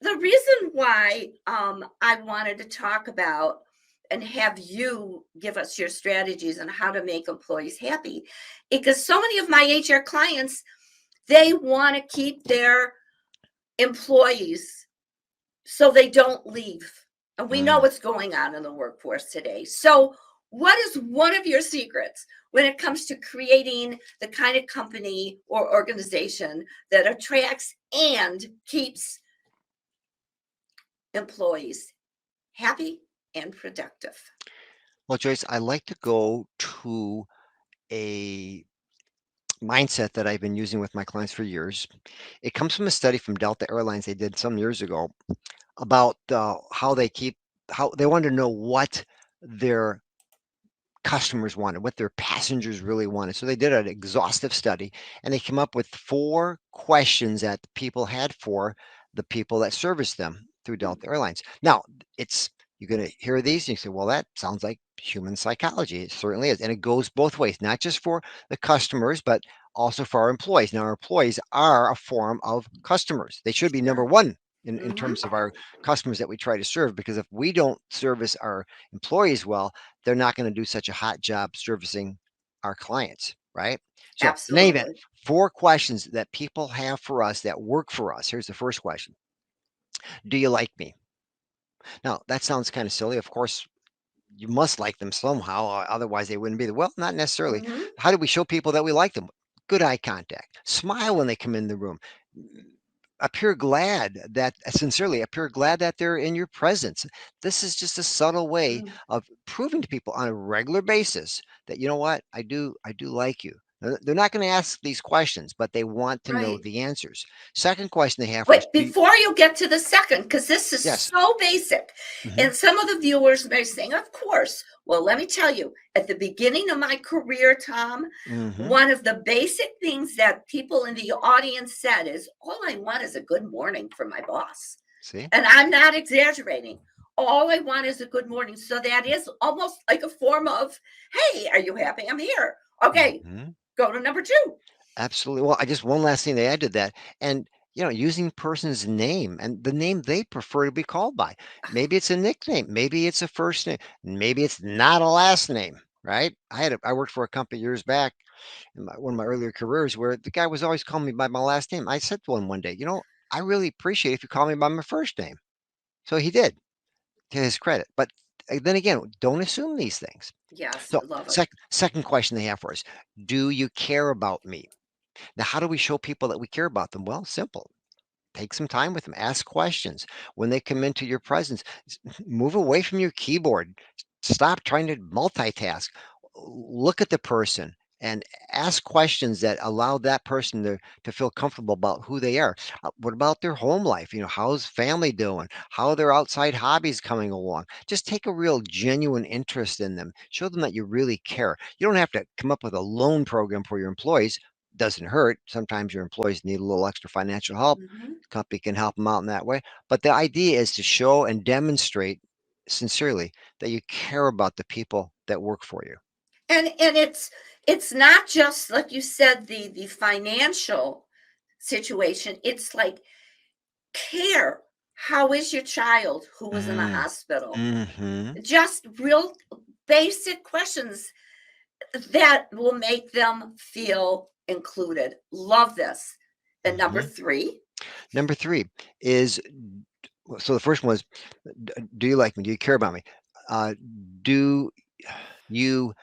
the reason why I wanted to talk about and have you give us your strategies on how to make employees happy, because so many of my HR clients, they want to keep their employees so they don't leave. And we know Mm. what's going on in the workforce today. So, what is one of your secrets when it comes to creating the kind of company or organization that attracts and keeps employees happy and productive? Well, Joyce, I like to go to a mindset that I've been using with my clients for years. It comes from a study from Delta Airlines they did some years ago about how they wanted to know what their customers wanted, what their passengers really wanted. So they did an exhaustive study and they came up with 4 questions that people had for the people that service them through Delta Airlines. Now, it's you're going to hear these and you say, well, that sounds like human psychology. It certainly is. And it goes both ways, not just for the customers, but also for our employees. Now, our employees are a form of customers. They should be number Sure. one in Hmm. terms of our customers that we try to serve, because if we don't service our employees well, they're not going to do such a hot job servicing our clients, right? So, in any event, Absolutely. 4 questions that people have for us that work for us. Here's the first question: do you like me? Now, that sounds kind of silly. Of course, you must like them somehow, otherwise they wouldn't be there. Well, not necessarily. Hmm. How do we show people that we like them? Good eye contact. Smile when they come in the room. Appear glad that sincerely appear glad that they're in your presence. This is just a subtle way of proving to people on a regular basis that, you know what, I do like you. They're not going to ask these questions, but they want to know Right. the answers. Second question they have for us: Wait, before you get to the second, because this is yes. so basic, Hmm. and some of the viewers may say, of course. Well, let me tell you, at the beginning of my career, Tom, Hmm. one of the basic things that people in the audience said is, all I want is a good morning from my boss. See. And I'm not exaggerating. All I want is a good morning. So that is almost like a form of, hey, are you happy I'm here? Okay, Hmm. go to number two. Absolutely. Well, I just one last thing they add to that, and using person's name and the name they prefer to be called by. Maybe it's a nickname, maybe it's a first name, maybe it's not a last name. Right? I worked for a company years back in one of my earlier careers where the guy was always calling me by my last name. I said to him one day, I really appreciate if you call me by my first name. So he did, to his credit. But then again, don't assume these things. Yes, So, I love it. second question they have for us: do you care about me? Now, how do we show people that we care about them? Well, simple. Take some time with them. Ask questions. When they come into your presence, move away from your keyboard. Stop trying to multitask. Look at the person and ask questions that allow that person to feel comfortable about who they are. What about their home life? How's family doing? How are their outside hobbies coming along? Just take a real genuine interest in them. Show them that you really care. You don't have to come up with a loan program for your employees. Doesn't hurt. Sometimes your employees need a little extra financial help. Hmm. The company can help them out in that way. But the idea is to show and demonstrate sincerely that you care about the people that work for you. And it's not just like you said, the financial situation. It's like care. How is your child who was in the Mm, hospital? hmm. Just real basic questions that will make them feel included. Love this. And number Hmm. three. Number 3 is, so the first one was, do you like me? Do you care about me? Uh, do you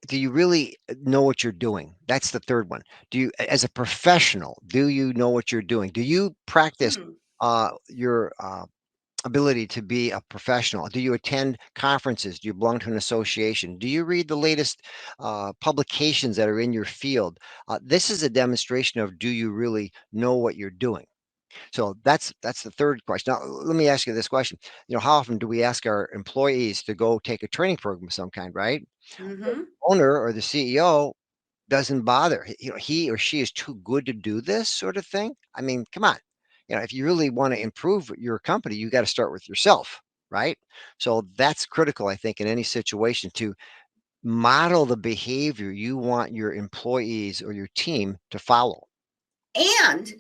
do you really know what you're doing? That's the third one. Do you, as a professional, do you know what you're doing? Do you practice Hmm. your ability to be a professional? Do you attend conferences? Do you belong to an association? Do you read the latest publications that are in your field? This is a demonstration of, do you really know what you're doing? So that's the third question. Now, let me ask you this question. How often do we ask our employees to go take a training program of some kind, right? The Hmm. owner or the CEO doesn't bother. He or she is too good to do this sort of thing. I mean, come on. If you really want to improve your company, you got to start with yourself, right? So that's critical, I think, in any situation, to model the behavior you want your employees or your team to follow. And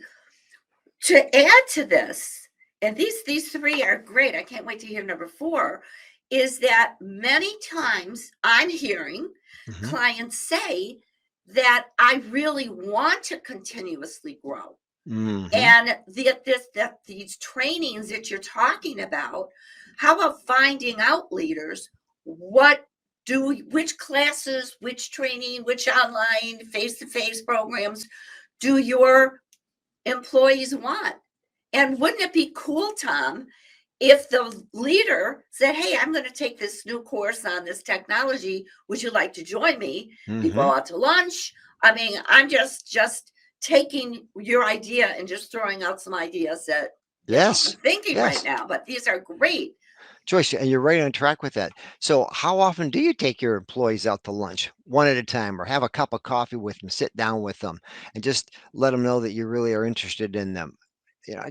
To add to this, and these three are great. I can't wait to hear number four, is that many times I'm hearing Hmm. clients say that I really want to continuously grow. Hmm. And these trainings that you're talking about, how about finding out, leaders, which classes, which training, which online face-to-face programs do your employees want? And wouldn't it be cool, Tom, if the leader said, "Hey, I'm going to take this new course on this technology. Would you like to join me?" You Hmm. go out to lunch. I mean, I'm just taking your idea and just throwing out some ideas that I'm Yes. thinking right Yes. now. But these are great. Joyce, and you're right on track with that. So, how often do you take your employees out to lunch, one at a time, or have a cup of coffee with them, sit down with them, and just let them know that you really are interested in them?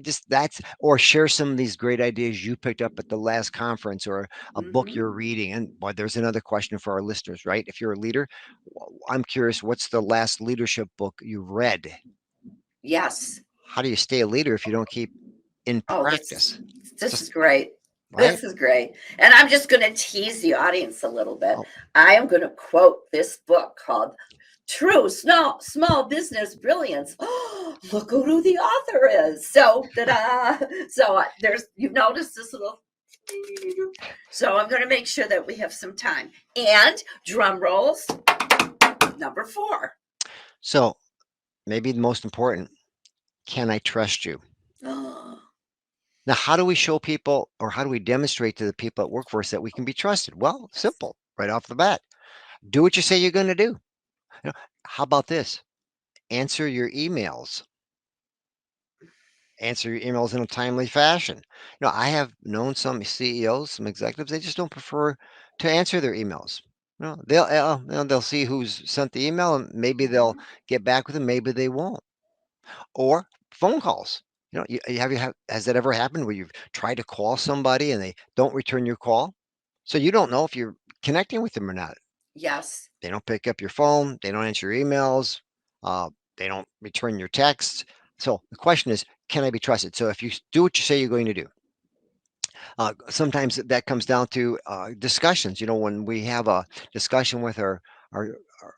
Just that's, or share some of these great ideas you picked up at the last conference or a book Hmm. you're reading. And boy, there's another question for our listeners, right? If you're a leader, I'm curious, what's the last leadership book you read? Yes. How do you stay a leader if you don't keep in Oh, practice? this is Just great. right. This is great. And I'm just going to tease the audience a little bit. Oh, I am going to quote this book called True Small Business Brilliance. Oh, look who the author is. So, ta-da. So you've noticed this little. So I'm going to make sure that we have some time. And drum rolls, number four. so maybe the most important, can I trust you? Oh, Now, how do we show people or how do we demonstrate to the people at work for us that we can be trusted? Well, yes. simple, right off the bat. Do what you say you're going to do. You know, how about this? Answer your emails. Answer your emails in a timely fashion. I have known some CEOs, some executives, they just don't prefer to answer their emails. They'll see who's sent the email and maybe they'll Mhm. get back with them, maybe they won't. Or phone calls. Has that ever happened where you've tried to call somebody and they don't return your call? So you don't know if you're connecting with them or not. Yes. They don't pick up your phone, they don't answer your emails, they don't return your texts. So the question is, can I be trusted? So if you do what you say you're going to do, sometimes that comes down to discussions. When we have a discussion with our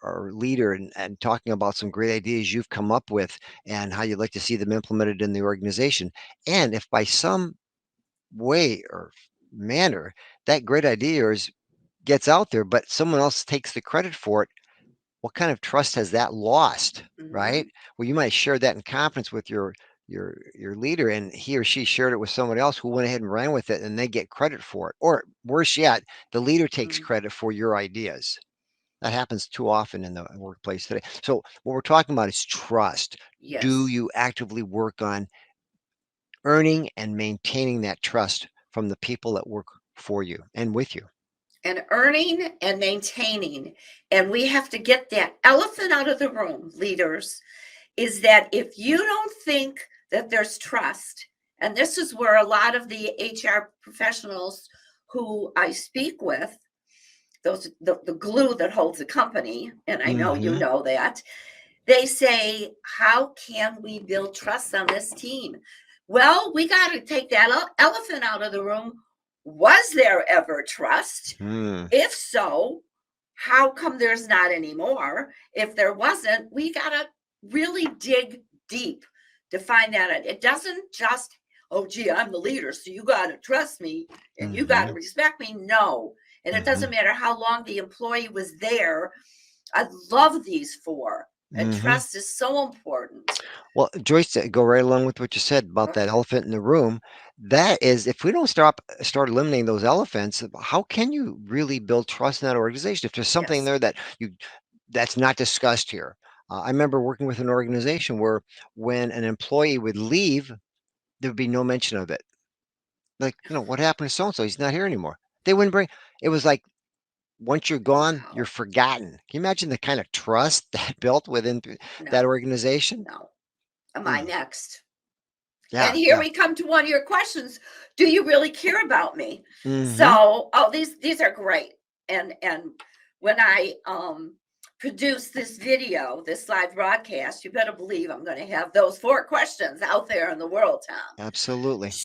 our leader and talking about some great ideas you've come up with and how you'd like to see them implemented in the organization. And if by some way or manner that great idea gets out there, but someone else takes the credit for it, what kind of trust has that lost, right? Hmm. Well, you might share that in confidence with your leader, and he or she shared it with someone else who went ahead and ran with it, and they get credit for it. Or worse yet, the leader takes Hmm. credit for your ideas. That happens too often in the workplace today. So what we're talking about is trust. Do Yes. you actively work on earning and maintaining that trust from the people that work for you and with you? And earning and maintaining. And we have to get that elephant out of the room, leaders, is that if you don't think that there's trust, and this is where a lot of the HR professionals who I speak with, the glue that holds the company, and I know you Mm-hmm. know that, they say, how can we build trust on this team? Well, we got to take that elephant out of the room. Was there ever trust? Mm, If so, how come there's not anymore? If there wasn't, we got to really dig deep to find that out. It doesn't just, oh, gee, I'm the leader, so you got to trust me and you got mm-hmm. to respect me. No. And it Mm-hmm. doesn't matter how long the employee was there. I love these four, and Mm-hmm. trust is so important. Well, Joyce, to go right along with what you said about that Okay. elephant in the room. That is, if we don't start eliminating those elephants, how can you really build trust in that organization? If there's something Yes. there that's not discussed here. I remember working with an organization where when an employee would leave, there would be no mention of it. Like, what happened to so and so? He's not here anymore. They wouldn't bring. It was like once you're gone, you're Wow. forgotten. Can you imagine the kind of trust that built within that No, organization? no. Am I Mm, next? And yeah, here yeah. we come to one of your questions. Do you really care about me? Mm-hmm. So, oh, these are great. And when I produce this video, this live broadcast, you better believe I'm going to have those 4 questions out there in the world, Tom. Absolutely.